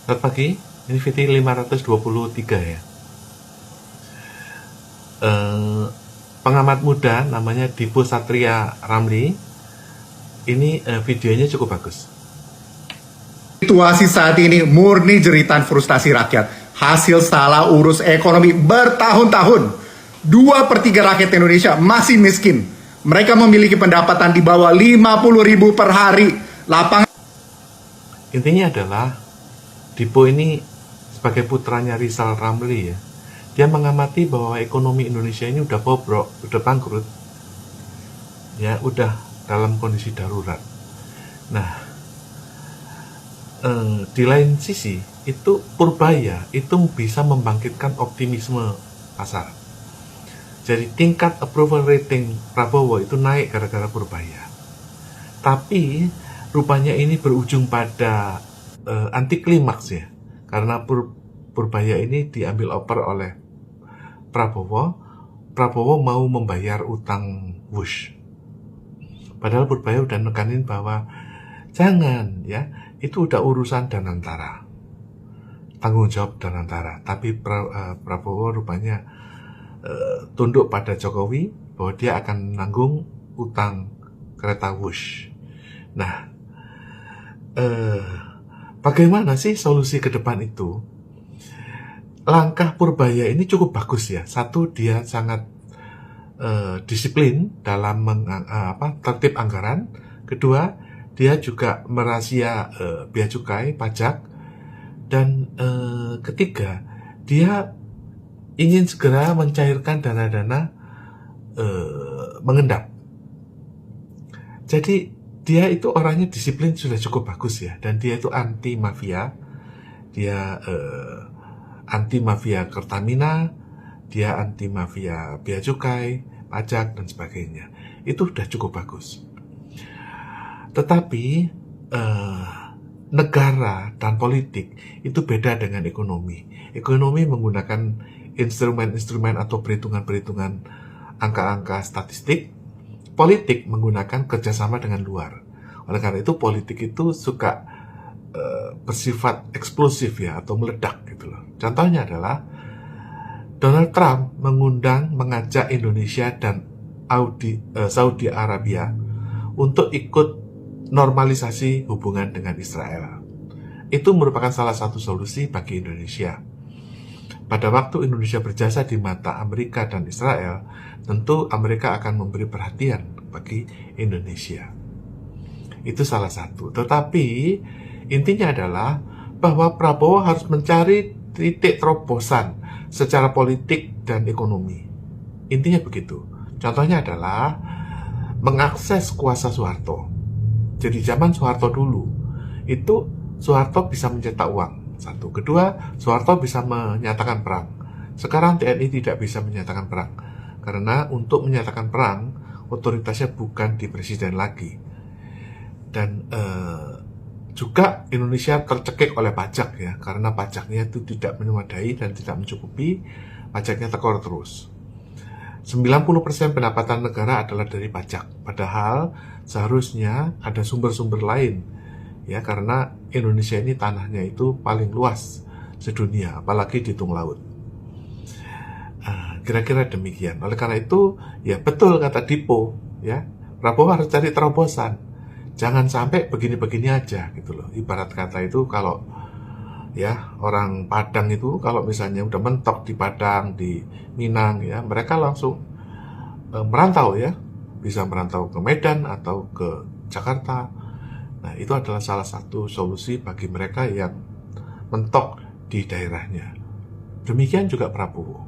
Selamat pagi, ini VT 523 ya. Pengamat muda namanya Dipo Satria Ramli. Ini videonya cukup bagus. Situasi saat ini murni jeritan frustasi rakyat. Hasil salah urus ekonomi bertahun-tahun. 2/3 rakyat Indonesia masih miskin. Mereka memiliki pendapatan di bawah 50.000 per hari. Intinya adalah Dipo ini sebagai putranya Rizal Ramli ya. Dia mengamati bahwa ekonomi Indonesia ini udah bobrok, udah bangkrut. Ya, udah dalam kondisi darurat. Nah, di lain sisi itu Purbaya itu bisa membangkitkan optimisme pasar. Jadi tingkat approval rating Prabowo itu naik gara-gara Purbaya. Tapi rupanya ini berujung pada anti klimaks ya, karena Purbaya ini diambil oper oleh Prabowo mau membayar utang Wush. Padahal Purbaya udah nekanin bahwa jangan ya, itu udah urusan Danantara, tanggung jawab Danantara. Tapi Prabowo rupanya tunduk pada Jokowi bahwa dia akan menanggung utang kereta Wush. Nah, bagaimana sih solusi ke depan itu? Langkah Purbaya ini cukup bagus ya. Satu, dia sangat disiplin dalam tertib anggaran. Kedua, dia juga merahasia bea cukai, pajak. Dan ketiga, dia ingin segera mencairkan dana-dana mengendap. Jadi dia itu orangnya disiplin sudah cukup bagus ya, dan dia itu anti mafia. Dia anti mafia Pertamina, dia anti mafia bea cukai, pajak dan sebagainya. Itu sudah cukup bagus. Tetapi negara dan politik itu beda dengan ekonomi. Ekonomi menggunakan instrumen-instrumen atau perhitungan-perhitungan angka-angka statistik. Politik menggunakan kerjasama dengan luar. Oleh karena itu politik itu suka bersifat eksplosif ya, atau meledak gitu loh. Contohnya adalah Donald Trump mengajak Indonesia dan Saudi Arabia untuk ikut normalisasi hubungan dengan Israel. Itu merupakan salah satu solusi bagi Indonesia. Pada waktu Indonesia berjasa di mata Amerika dan Israel, tentu Amerika akan memberi perhatian bagi Indonesia. Itu salah satu. Tetapi intinya adalah bahwa Prabowo harus mencari titik terobosan secara politik dan ekonomi. Intinya begitu. Contohnya adalah mengakses kuasa Soeharto. Jadi zaman Soeharto dulu, itu Soeharto bisa mencetak uang. Satu. Kedua, Soeharto bisa menyatakan perang. Sekarang TNI tidak bisa menyatakan perang. Karena untuk menyatakan perang, otoritasnya bukan di presiden lagi. Dan juga Indonesia tercekik oleh pajak ya, karena pajaknya itu tidak memadai dan tidak mencukupi, pajaknya tekor terus. 90% pendapatan negara adalah dari pajak. Padahal seharusnya ada sumber-sumber lain. Ya, karena Indonesia ini tanahnya itu paling luas sedunia, apalagi di tung laut. Kira-kira demikian. Oleh karena itu, ya betul kata Dipo, ya Prabowo harus cari terobosan. Jangan sampai begini-begini aja gitu loh. Ibarat kata itu kalau ya orang Padang itu kalau misalnya udah mentok di Padang, di Minang ya, mereka langsung merantau ya. Bisa merantau ke Medan atau ke Jakarta. Nah, itu adalah salah satu solusi bagi mereka yang mentok di daerahnya. Demikian juga Prabowo.